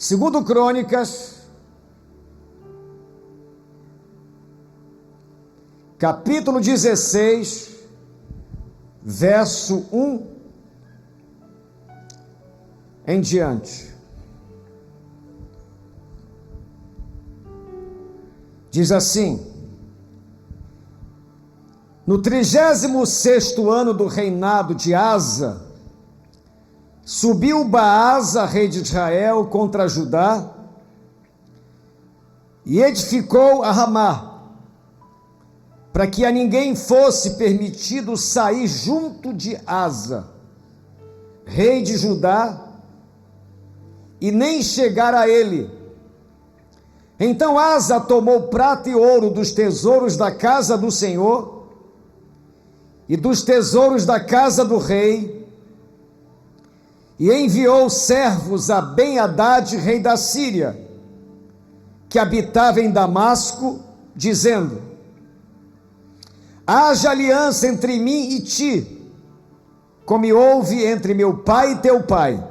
Segundo Crônicas, capítulo 16, verso 1 em diante. Diz assim: no 36º ano do reinado de Asa, subiu Baasa, rei de Israel, contra Judá, e edificou a Ramá, para que a ninguém fosse permitido sair junto de Asa, rei de Judá, e nem chegar a ele. Então Asa tomou prata e ouro dos tesouros da casa do Senhor e dos tesouros da casa do rei, e enviou servos a Ben-Hadad, rei da Síria, que habitava em Damasco, dizendo: haja aliança entre mim e ti, como houve entre meu pai e teu pai.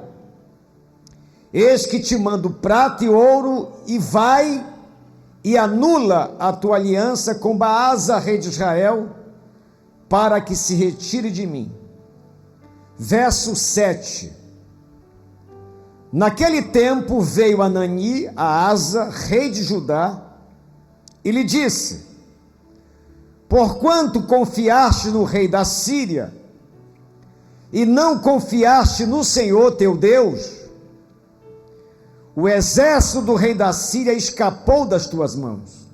Eis que te mando prata e ouro, e vai e anula a tua aliança com Baasa, rei de Israel, para que se retire de mim. Verso 7. Naquele tempo veio Anani a Asa, rei de Judá, e lhe disse: porquanto confiaste no rei da Síria, e não confiaste no Senhor teu Deus, o exército do rei da Síria escapou das tuas mãos.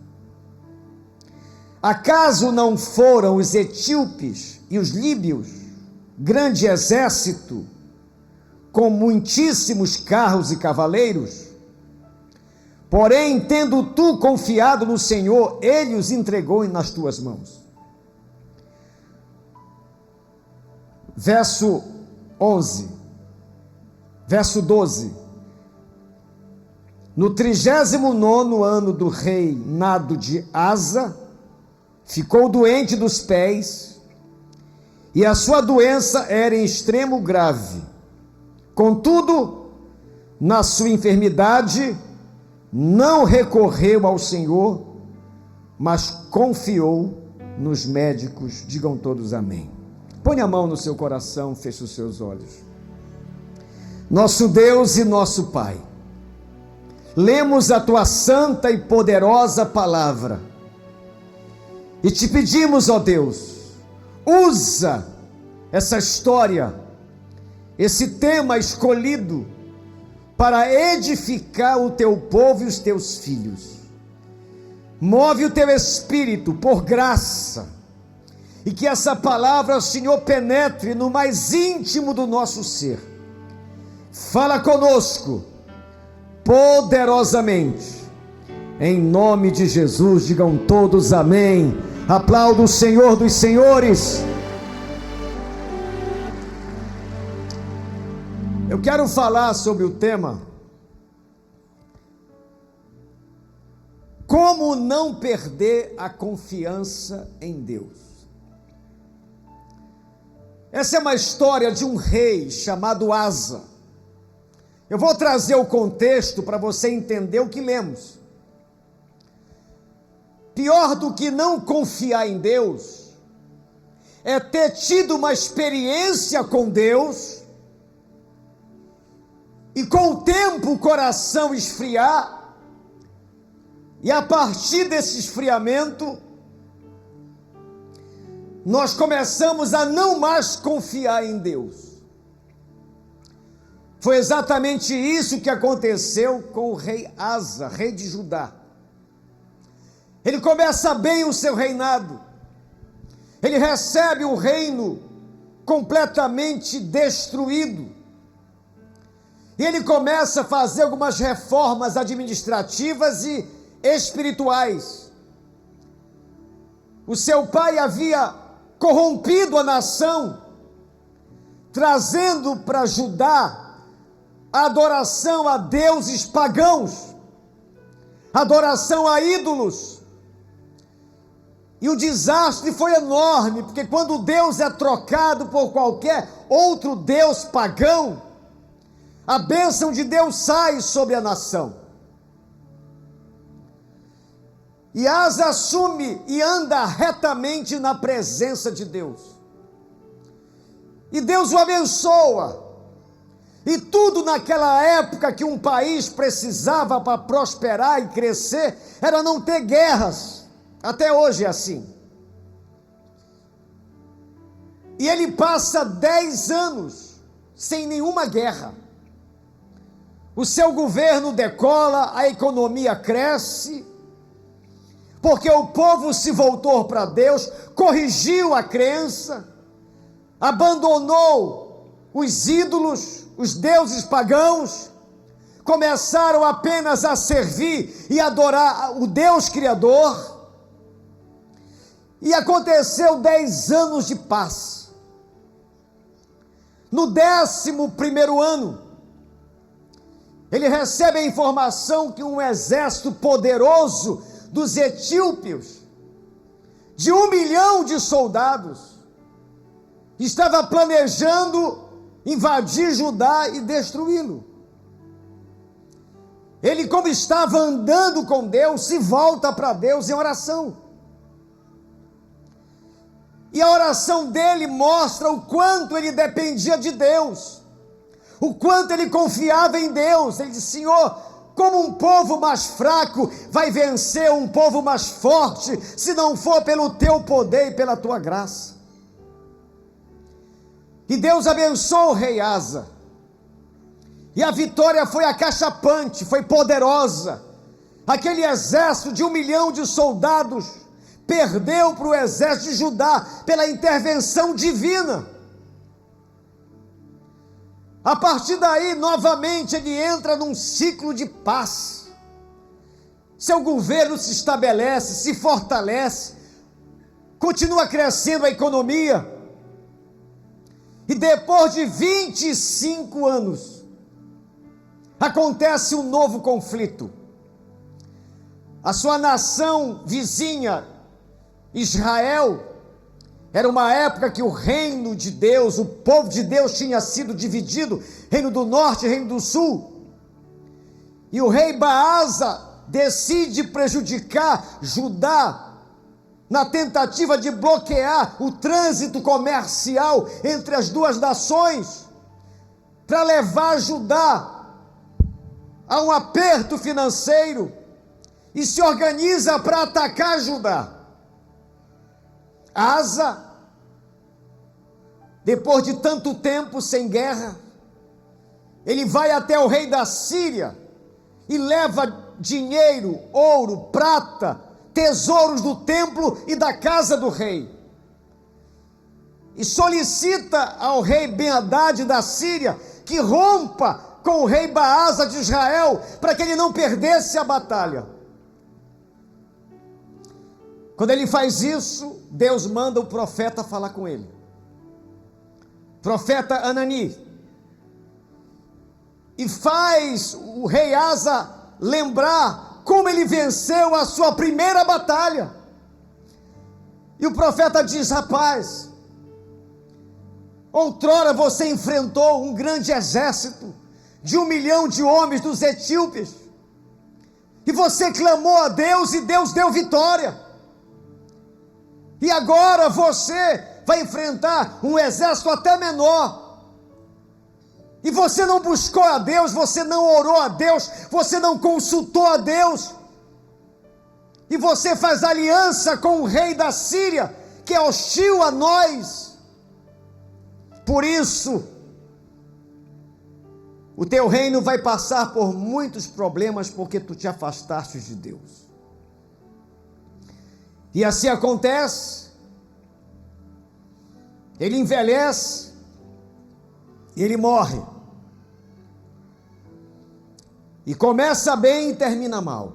Acaso não foram os etíopes e os líbios, grande exército, com muitíssimos carros e cavaleiros? Porém, tendo tu confiado no Senhor, ele os entregou nas tuas mãos. Verso 11, verso 12. No 39º ano do reinado de Asa, ficou doente dos pés, e a sua doença era em extremo grave. Contudo, na sua enfermidade, não recorreu ao Senhor, mas confiou nos médicos. Digam todos amém. Põe a mão no seu coração, feche os seus olhos. Nosso Deus e nosso Pai, lemos a tua santa e poderosa palavra, e te pedimos, ó Deus, usa essa história, esse tema escolhido, para edificar o teu povo e os teus filhos. Move o teu espírito por graça, e que essa palavra, Senhor, penetre no mais íntimo do nosso ser. Fala conosco poderosamente, em nome de Jesus. Digam todos amém. Aplauda o Senhor dos senhores. Eu quero falar sobre o tema: como não perder a confiança em Deus. Essa é uma história de um rei chamado Asa. Eu vou trazer o contexto para você entender o que lemos. Pior do que não confiar em Deus é ter tido uma experiência com Deus e com o tempo o coração esfriar, e a partir desse esfriamento nós começamos a não mais confiar em Deus. Foi exatamente isso que aconteceu com o rei Asa, rei de Judá. Ele começa bem o seu reinado, ele recebe o reino completamente destruído, e ele começa a fazer algumas reformas administrativas e espirituais. O seu pai havia corrompido a nação, trazendo para Judá a adoração a deuses pagãos, adoração a ídolos. E o desastre foi enorme, porque quando Deus é trocado por qualquer outro deus pagão, a bênção de Deus sai sobre a nação. E Asa assume e anda retamente na presença de Deus. E Deus o abençoa. E tudo naquela época que um país precisava para prosperar e crescer, era não ter guerras. Até hoje é assim. E ele passa 10 anos sem nenhuma guerra. O seu governo decola, a economia cresce, porque o povo se voltou para Deus, corrigiu a crença, abandonou os ídolos, os deuses pagãos, começaram apenas a servir e adorar o Deus Criador, e aconteceu 10 anos de paz. No 11º ano, ele recebe a informação que um exército poderoso dos etíopes, de 1 milhão de soldados, estava planejando invadir Judá e destruí-lo. Ele, como estava andando com Deus, se volta para Deus em oração. E a oração dele mostra o quanto ele dependia de Deus, o quanto ele confiava em Deus. Ele disse: Senhor, como um povo mais fraco vai vencer um povo mais forte, se não for pelo teu poder e pela tua graça? E Deus abençoou o rei Asa, e a vitória foi acachapante, foi poderosa. Aquele exército de 1 milhão de soldados perdeu para o exército de Judá pela intervenção divina. A partir daí, novamente, ele entra num ciclo de paz. Seu governo se estabelece, se fortalece, continua crescendo a economia. E depois de 25 anos, acontece um novo conflito. A sua nação vizinha, Israel, era uma época que o reino de Deus, o povo de Deus tinha sido dividido, reino do norte e reino do sul, e o rei Baasa decide prejudicar Judá, na tentativa de bloquear o trânsito comercial entre as duas nações, para levar Judá a um aperto financeiro, e se organiza para atacar Judá. Asa, depois de tanto tempo sem guerra, ele vai até o rei da Síria e leva dinheiro, ouro, prata, tesouros do templo e da casa do rei, e solicita ao rei Ben-Hadad da Síria que rompa com o rei Baasa de Israel, para que ele não perdesse a batalha. Quando ele faz isso, Deus manda o profeta falar com ele, profeta Anani, e faz o rei Asa lembrar como ele venceu a sua primeira batalha. E o profeta diz: rapaz, outrora você enfrentou um grande exército de 1 milhão de homens dos etíopes, e você clamou a Deus e Deus deu vitória. E agora você vai enfrentar um exército até menor, e você não buscou a Deus, você não orou a Deus, você não consultou a Deus, e você faz aliança com o rei da Síria, que é hostil a nós. Por isso, o teu reino vai passar por muitos problemas, porque tu te afastaste de Deus. E assim acontece. Ele envelhece e ele morre. E começa bem e termina mal.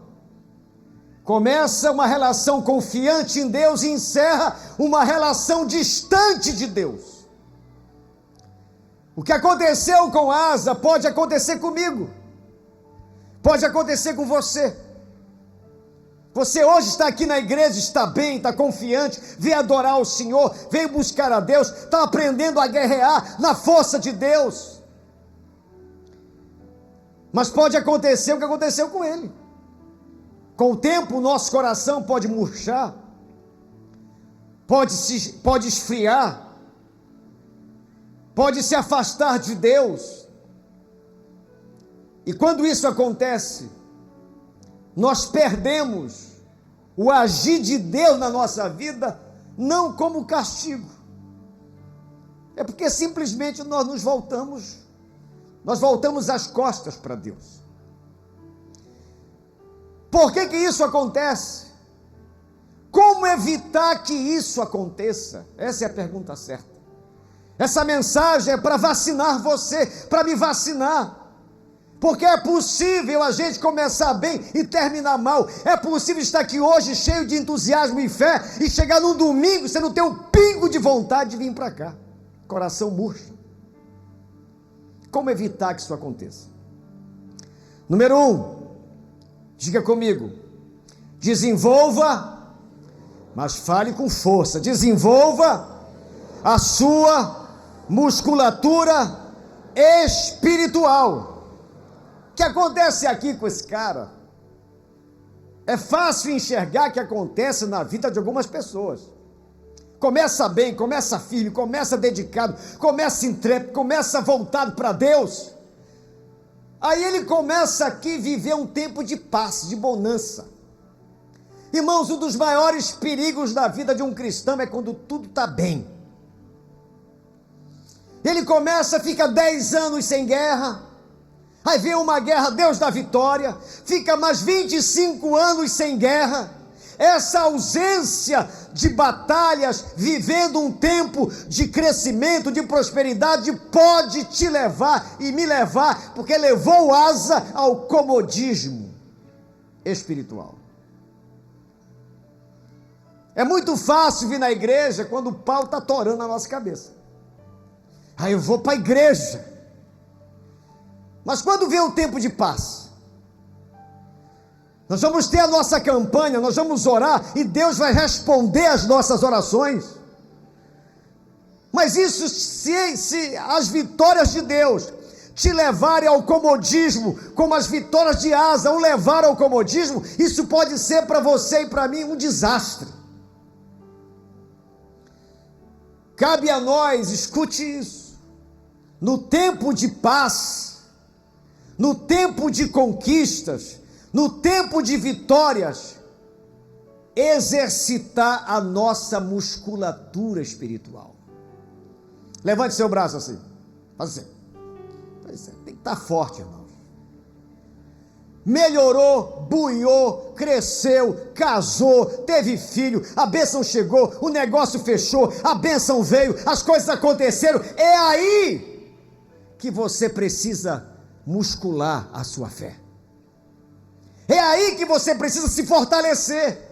Começa uma relação confiante em Deus e encerra uma relação distante de Deus. O que aconteceu com Asa pode acontecer comigo, pode acontecer com você. Você hoje está aqui na igreja, está bem, está confiante, veio adorar o Senhor, veio buscar a Deus, está aprendendo a guerrear na força de Deus. Mas pode acontecer o que aconteceu com ele. Com o tempo, o nosso coração pode murchar, pode esfriar, pode se afastar de Deus. E quando isso acontece, nós perdemos o agir de Deus na nossa vida, não como castigo. É porque simplesmente nós voltamos as costas para Deus. Por que isso acontece? Como evitar que isso aconteça? Essa é a pergunta certa. Essa mensagem é para vacinar você, para me vacinar. Porque é possível a gente começar bem e terminar mal. É possível estar aqui hoje cheio de entusiasmo e fé e chegar num domingo você não tem um pingo de vontade de vir para cá. Coração murcho. Como evitar que isso aconteça? Número 1, diga comigo, desenvolva, mas fale com força, desenvolva a sua musculatura espiritual. O que acontece aqui com esse cara? É fácil enxergar que acontece na vida de algumas pessoas. Começa bem, começa firme, começa dedicado, começa intrépido, começa voltado para Deus. Aí ele começa aqui a viver um tempo de paz, de bonança. Irmãos, um dos maiores perigos da vida de um cristão é quando tudo está bem. Ele começa, fica 10 anos sem guerra, aí vem uma guerra, Deus dá vitória, fica mais 25 anos sem guerra. Essa ausência de batalhas, vivendo um tempo de crescimento, de prosperidade, pode te levar e me levar, porque levou asa ao comodismo espiritual. É muito fácil vir na igreja quando o pau está torando na nossa cabeça. Aí eu vou para a igreja. Mas quando vem um tempo de paz, nós vamos ter a nossa campanha, nós vamos orar e Deus vai responder às nossas orações. Mas isso, se as vitórias de Deus te levarem ao comodismo, como as vitórias de Asa o levaram ao comodismo, isso pode ser para você e para mim um desastre. Cabe a nós, escute isso, no tempo de paz, no tempo de conquistas, no tempo de vitórias, exercitar a nossa musculatura espiritual. Levante seu braço assim, faz assim. Tem que estar forte, irmão. Melhorou, buiou, cresceu, casou, teve filho, a bênção chegou, o negócio fechou, a bênção veio, as coisas aconteceram. É aí que você precisa muscular a sua fé. É aí que você precisa se fortalecer.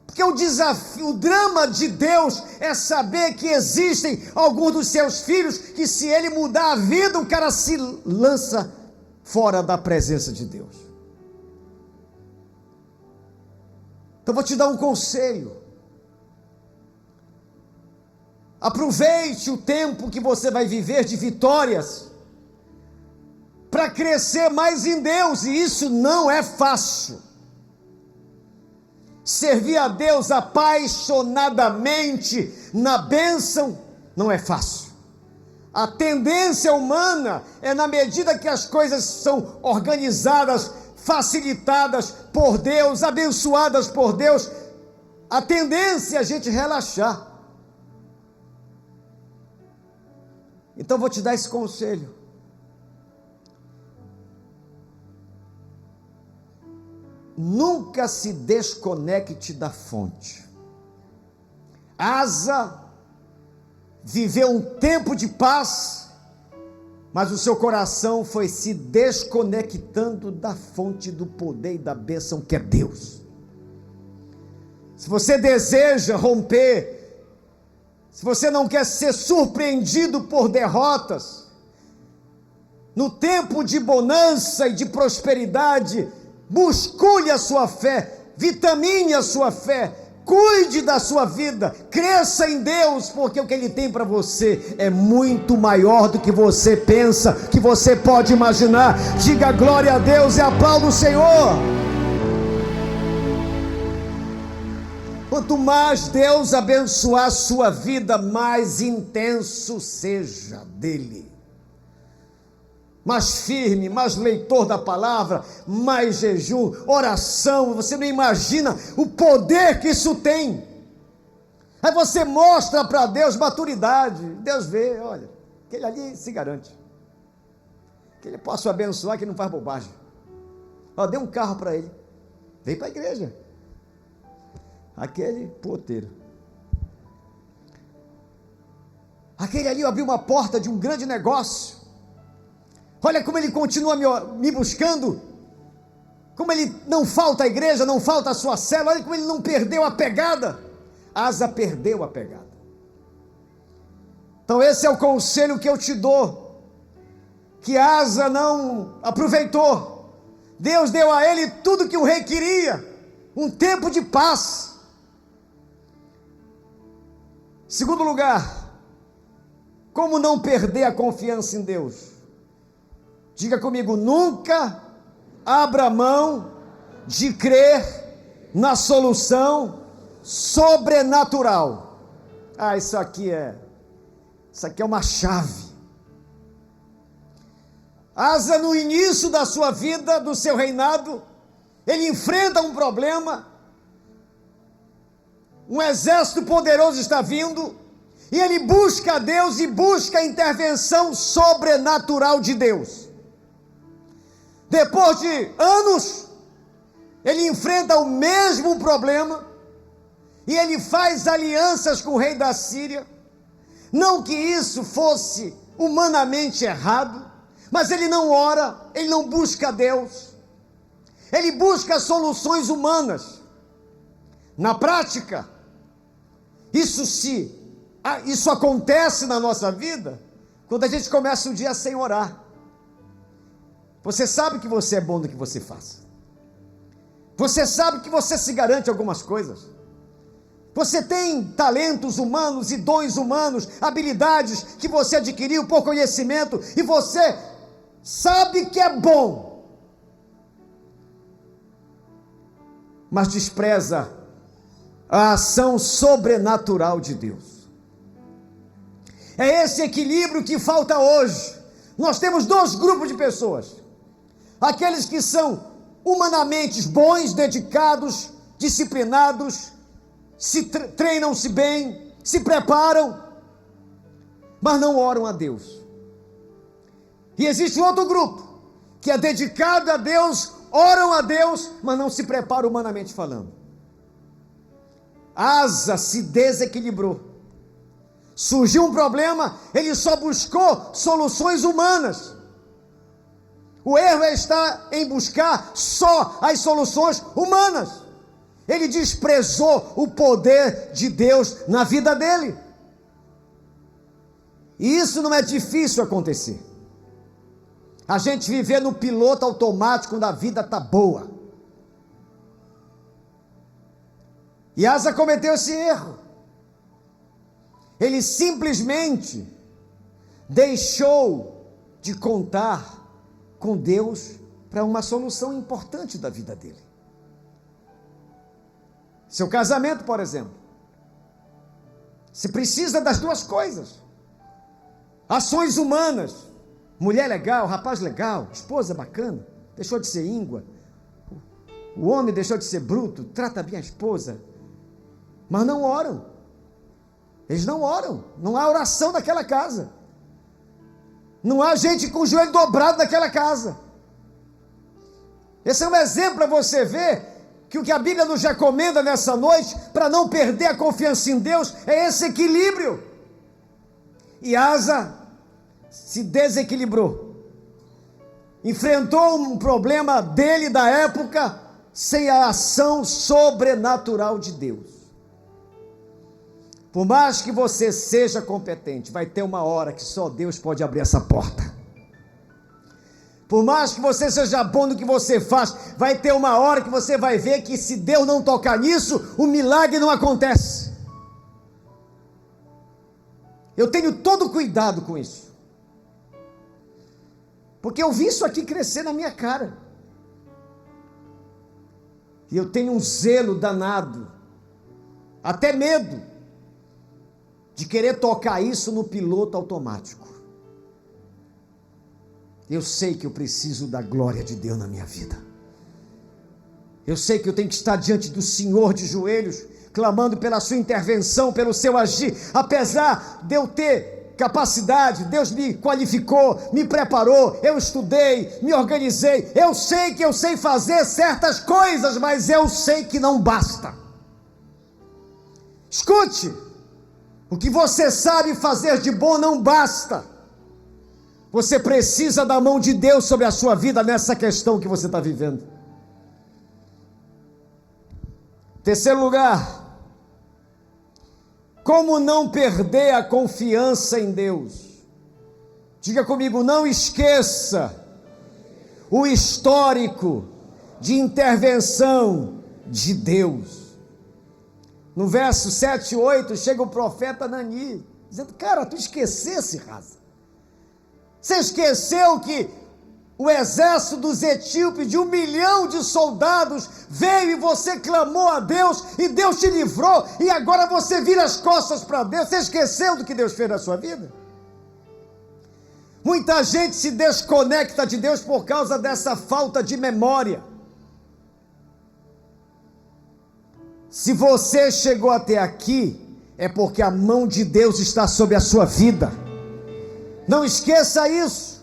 Porque o desafio, o drama de Deus é saber que existem alguns dos seus filhos que, se ele mudar a vida, o cara se lança fora da presença de Deus. Então vou te dar um conselho. Aproveite o tempo que você vai viver de vitórias para crescer mais em Deus, e isso não é fácil. Servir a Deus apaixonadamente na bênção não é fácil. A tendência humana é, na medida que as coisas são organizadas, facilitadas por Deus, abençoadas por Deus, a tendência é a gente relaxar. Então vou te dar esse conselho. Nunca se desconecte da fonte. Asa viveu um tempo de paz, mas o seu coração foi se desconectando da fonte do poder e da bênção que é Deus. Se você deseja romper, se você não quer ser surpreendido por derrotas, no tempo de bonança e de prosperidade, muscule a sua fé, vitamine a sua fé, Cuide da sua vida, cresça em Deus, porque o que Ele tem para você é muito maior do que você pensa, que você pode imaginar. Diga glória a Deus e aplauda o Senhor. Quanto mais Deus abençoar a sua vida, mais intenso seja dele. Mais firme, mais leitor da palavra, mais jejum, oração. Você não imagina o poder que isso tem. Aí você mostra para Deus maturidade. Deus vê, olha, aquele ali se garante, que ele possa abençoar, que não faz bobagem. Ó, dê um carro para ele, vem para a igreja. Aquele poteiro, aquele ali abriu uma porta de um grande negócio. Olha como ele continua me buscando, como ele não falta a igreja, não falta a sua célula. Olha como ele não perdeu a pegada. Asa perdeu a pegada. Então esse é o conselho que eu te dou, que Asa não aproveitou. Deus deu a ele tudo que o rei queria, um tempo de paz. Segundo lugar, como não perder a confiança em Deus? Diga comigo, nunca abra mão de crer na solução sobrenatural. Isso aqui é uma chave. Asa, no início da sua vida, do seu reinado, ele enfrenta um problema, um exército poderoso está vindo, e ele busca a Deus e busca a intervenção sobrenatural de Deus. Depois de anos, ele enfrenta o mesmo problema, e ele faz alianças com o rei da Síria. Não que isso fosse humanamente errado, mas ele não ora, ele não busca Deus, ele busca soluções humanas. Na prática, isso acontece na nossa vida, quando a gente começa o dia sem orar. Você sabe que você é bom no que você faz, você sabe que você se garante algumas coisas, você tem talentos humanos e dons humanos, habilidades que você adquiriu por conhecimento, e você sabe que é bom, mas despreza a ação sobrenatural de Deus. É esse equilíbrio que falta hoje. Nós temos dois grupos de pessoas: aqueles que são humanamente bons, dedicados, disciplinados, treinam-se bem, se preparam, mas não oram a Deus. E existe outro grupo, que é dedicado a Deus, oram a Deus, mas não se preparam humanamente falando. Asa se desequilibrou. Surgiu um problema, ele só buscou soluções humanas. O erro está em buscar só as soluções humanas. Ele desprezou o poder de Deus na vida dele. E isso não é difícil acontecer. A gente viver no piloto automático quando a vida está boa. E Asa cometeu esse erro. Ele simplesmente deixou de contar com Deus para uma solução importante da vida dele. Seu casamento, por exemplo. Você precisa das duas coisas. Ações humanas. Mulher legal, rapaz legal, esposa bacana, deixou de ser íngua. O homem deixou de ser bruto, trata bem a esposa. Mas não oram. Eles não oram. Não há oração naquela casa. Não há gente com o joelho dobrado naquela casa. Esse é um exemplo para você ver que o que a Bíblia nos recomenda nessa noite, para não perder a confiança em Deus, é esse equilíbrio. E Asa se desequilibrou. Enfrentou um problema dele da época sem a ação sobrenatural de Deus. Por mais que você seja competente, vai ter uma hora que só Deus pode abrir essa porta. Por mais que você seja bom no que você faz, vai ter uma hora que você vai ver que se Deus não tocar nisso, o milagre não acontece. Eu tenho todo cuidado com isso, porque eu vi isso aqui crescer na minha cara, e eu tenho um zelo danado, até medo, de querer tocar isso no piloto automático. Eu sei que eu preciso da glória de Deus na minha vida. Eu sei que eu tenho que estar diante do Senhor de joelhos, clamando pela sua intervenção, pelo seu agir. Apesar de eu ter capacidade, Deus me qualificou, me preparou, eu estudei, me organizei. Eu sei que eu sei fazer certas coisas, mas eu sei que não basta. Escute, o que você sabe fazer de bom não basta. Você precisa da mão de Deus sobre a sua vida nessa questão que você está vivendo. Terceiro lugar, como não perder a confiança em Deus? Diga comigo, não esqueça o histórico de intervenção de Deus. No verso 7 e 8, chega o profeta Anani, dizendo, cara, tu esquecesse, Raza. Você esqueceu que o exército dos etíopes de 1 milhão de soldados veio e você clamou a Deus e Deus te livrou e agora você vira as costas para Deus? Você esqueceu do que Deus fez na sua vida? Muita gente se desconecta de Deus por causa dessa falta de memória. Se você chegou até aqui, é porque a mão de Deus está sobre a sua vida. Não esqueça isso.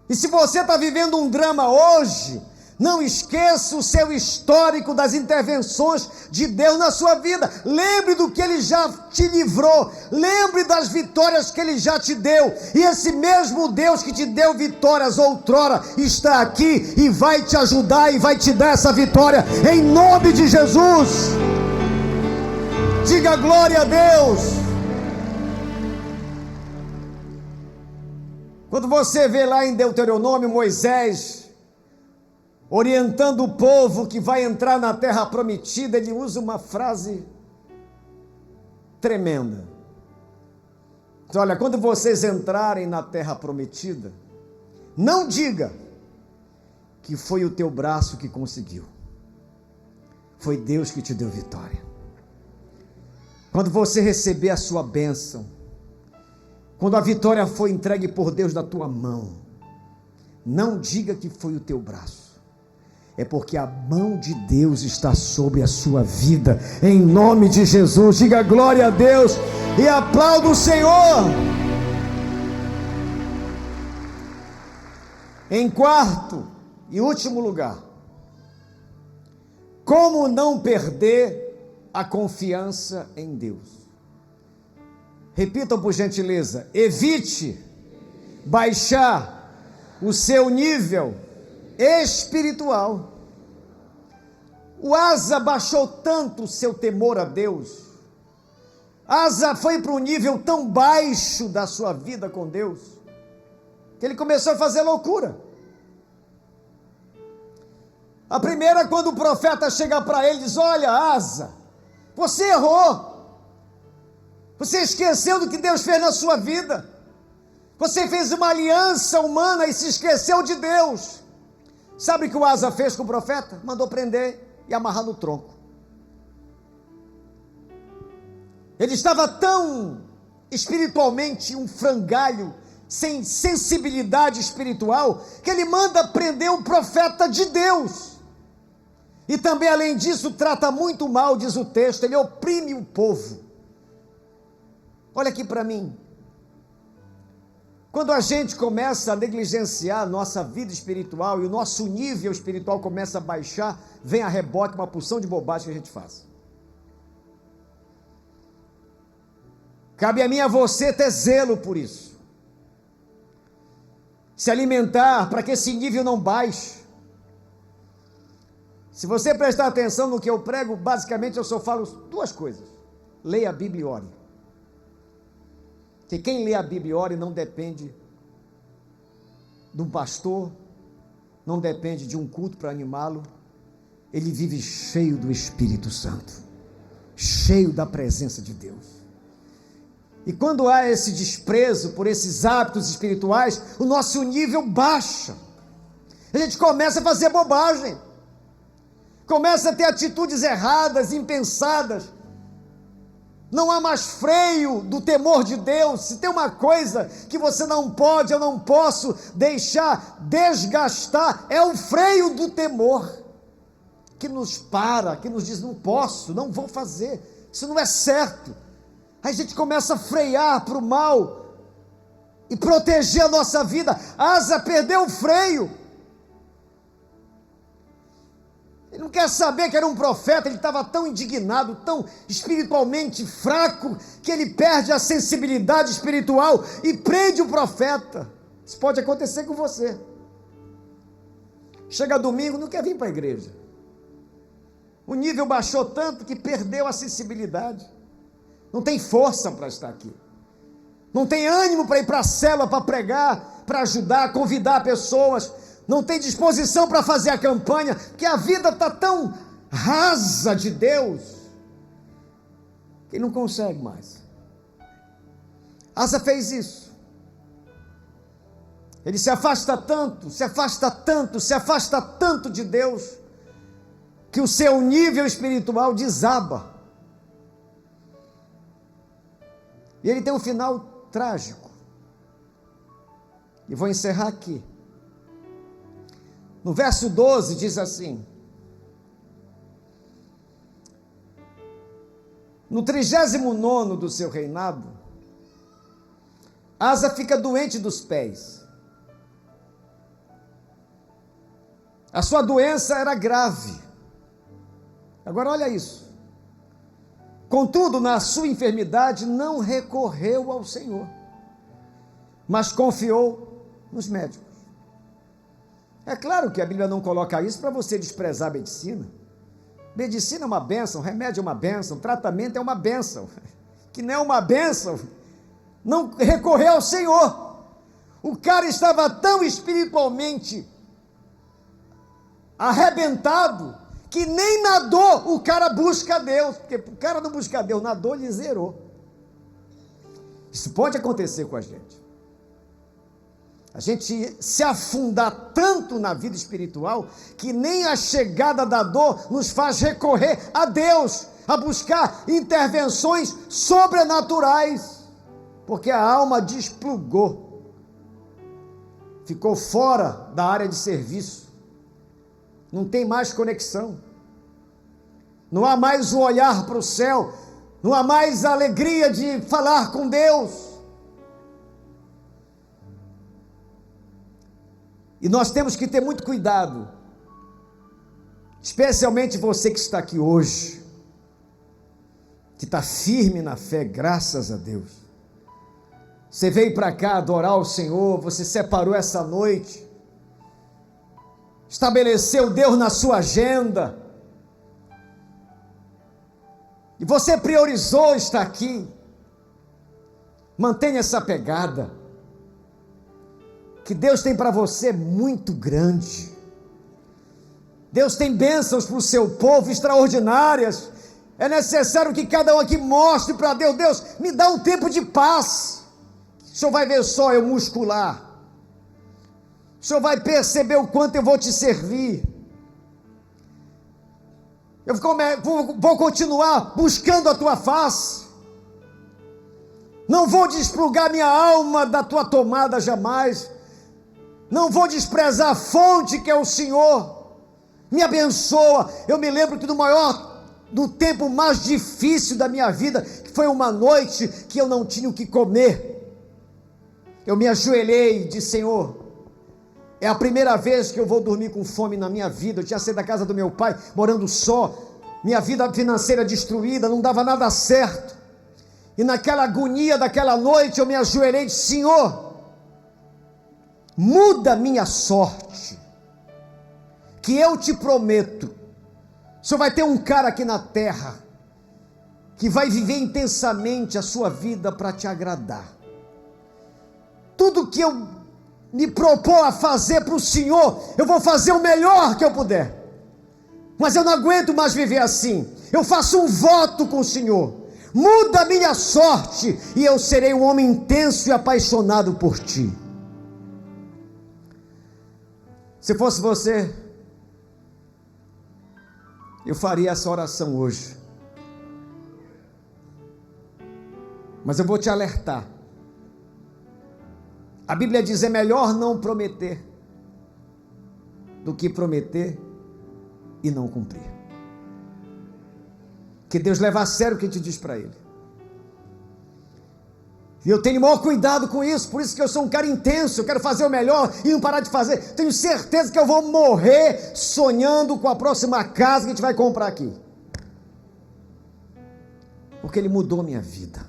E se você está vivendo um drama hoje, não esqueça o seu histórico das intervenções de Deus na sua vida. Lembre do que Ele já te livrou. Lembre das vitórias que Ele já te deu. E esse mesmo Deus que te deu vitórias outrora está aqui e vai te ajudar e vai te dar essa vitória em nome de Jesus. Diga glória a Deus. Quando você vê lá em Deuteronômio, Moisés orientando o povo que vai entrar na terra prometida, ele usa uma frase tremenda. Diz, olha, quando vocês entrarem na terra prometida, não diga que foi o teu braço que conseguiu. Foi Deus que te deu vitória. Quando você receber a sua bênção, quando a vitória foi entregue por Deus na tua mão, não diga que foi o teu braço. É porque a mão de Deus está sobre a sua vida. Em nome de Jesus, diga glória a Deus e aplauda o Senhor. Em quarto e último lugar, como não perder a confiança em Deus? Repitam por gentileza, evite baixar o seu nível espiritual. O Asa baixou tanto o seu temor a Deus. Asa foi para um nível tão baixo da sua vida com Deus, que ele começou a fazer loucura. A primeira, quando o profeta chega para ele e diz, olha Asa, você errou. Você esqueceu do que Deus fez na sua vida. Você fez uma aliança humana e se esqueceu de Deus. Sabe o que o Asa fez com o profeta? Mandou prender e amarrar no tronco. Ele estava tão espiritualmente um frangalho, sem sensibilidade espiritual, que ele manda prender o profeta de Deus. E também, além disso, trata muito mal, diz o texto, ele oprime o povo. Olha aqui para mim, quando a gente começa a negligenciar a nossa vida espiritual e o nosso nível espiritual começa a baixar, vem a reboque uma porção de bobagem que a gente faz. Cabe a mim e a você ter zelo por isso, se alimentar para que esse nível não baixe. Se você prestar atenção no que eu prego, basicamente eu só falo duas coisas: leia a Bíblia e ore. Que quem lê a Bíblia e ore não depende de um pastor, não depende de um culto para animá-lo. Ele vive cheio do Espírito Santo, cheio da presença de Deus. E quando há esse desprezo por esses hábitos espirituais, o nosso nível baixa. A gente começa a fazer bobagem, começa a ter atitudes erradas, impensadas. Não há mais freio do temor de Deus. Se tem uma coisa que você não pode, eu não posso deixar desgastar, é o freio do temor, que nos para, que nos diz: não posso, não vou fazer, isso não é certo. Aí a gente começa a frear para o mal e proteger a nossa vida. Asa perdeu o freio. Ele não quer saber que era um profeta, ele estava tão indignado, tão espiritualmente fraco, que ele perde a sensibilidade espiritual e prende o profeta. Isso pode acontecer com você. Chega domingo, não quer vir para a igreja. O nível baixou tanto que perdeu a sensibilidade. Não tem força para estar aqui. Não tem ânimo para ir para a célula, para pregar, para ajudar, convidar pessoas. Não tem disposição para fazer a campanha, porque a vida está tão rasa de Deus, que não consegue mais. Asa fez isso. Ele se afasta tanto, se afasta tanto, se afasta tanto de Deus, que o seu nível espiritual desaba. E ele tem um final trágico. E vou encerrar aqui. No verso 12 diz assim: no 39º do seu reinado, Asa fica doente dos pés. A sua doença era grave. Agora olha isso. Contudo, na sua enfermidade não recorreu ao Senhor, mas confiou nos médicos. É claro que a Bíblia não coloca isso para você desprezar a medicina. Medicina é uma bênção, remédio é uma bênção, tratamento é uma bênção. Que não é uma bênção não recorrer ao Senhor. O cara estava tão espiritualmente arrebentado que nem na dor o cara busca a Deus, porque o cara não busca a Deus, na dor ele zerou. Isso pode acontecer com a gente. A gente se afundar tanto na vida espiritual, que nem a chegada da dor nos faz recorrer a Deus, a buscar intervenções sobrenaturais, porque a alma desplugou, ficou fora da área de serviço, não tem mais conexão, não há mais o olhar para o céu, não há mais a alegria de falar com Deus. E nós temos que ter muito cuidado, especialmente você que está aqui hoje, que está firme na fé, graças a Deus. Você veio para cá adorar o Senhor, você separou essa noite, estabeleceu Deus na sua agenda, e você priorizou estar aqui. Mantenha essa pegada, que Deus tem para você muito grande. Deus tem bênçãos para o seu povo extraordinárias. É necessário que cada um aqui mostre para Deus: Deus, me dá um tempo de paz. O Senhor vai ver só eu muscular. O Senhor vai perceber o quanto eu vou te servir. Eu vou continuar buscando a tua face. Não vou desplugar minha alma da tua tomada jamais. Não vou desprezar a fonte que é o Senhor. Me abençoa. Eu me lembro que no tempo mais difícil da minha vida, que foi uma noite que eu não tinha o que comer, eu me ajoelhei e disse: Senhor, é a primeira vez que eu vou dormir com fome na minha vida. Eu tinha saído da casa do meu pai, morando só, minha vida financeira destruída, não dava nada certo, e naquela agonia daquela noite eu me ajoelhei e disse: Senhor, muda minha sorte, que eu te prometo, o Senhor vai ter um cara aqui na terra, que vai viver intensamente a sua vida para te agradar. Tudo que eu me propor a fazer para o Senhor, eu vou fazer o melhor que eu puder. Mas eu não aguento mais viver assim. Eu faço um voto com o Senhor. Muda a minha sorte e eu serei um homem intenso e apaixonado por Ti. Se fosse você, eu faria essa oração hoje. Mas eu vou te alertar. A Bíblia diz: é melhor não prometer do que prometer e não cumprir. Que Deus leva a sério o que te diz para Ele. E eu tenho maior cuidado com isso, por isso que eu sou um cara intenso, eu quero fazer o melhor e não parar de fazer. Tenho certeza que eu vou morrer sonhando com a próxima casa que a gente vai comprar aqui. Porque Ele mudou minha vida.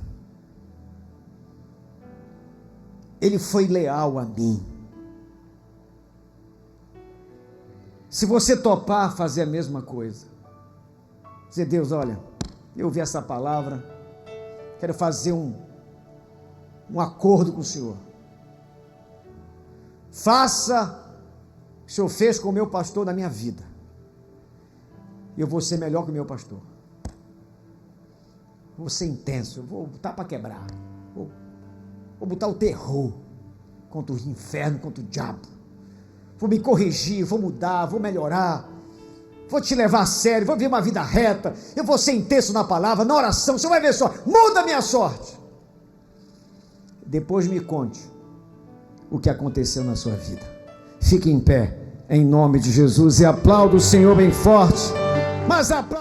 Ele foi leal a mim. Se você topar fazer a mesma coisa, dizer: Deus, olha, eu ouvi essa palavra, quero fazer um acordo com o Senhor. Faça o que o Senhor fez com o meu pastor na minha vida. Eu vou ser melhor que o meu pastor. Vou ser intenso, eu vou botar para quebrar. Vou botar o terror contra o inferno, contra o diabo. Vou me corrigir, vou mudar, vou melhorar. Vou te levar a sério, vou viver uma vida reta. Eu vou ser intenso na palavra, na oração. Você vai ver só, muda a minha sorte. Depois me conte o que aconteceu na sua vida. Fique em pé, em nome de Jesus, e aplauda o Senhor bem forte. Mas aplauda.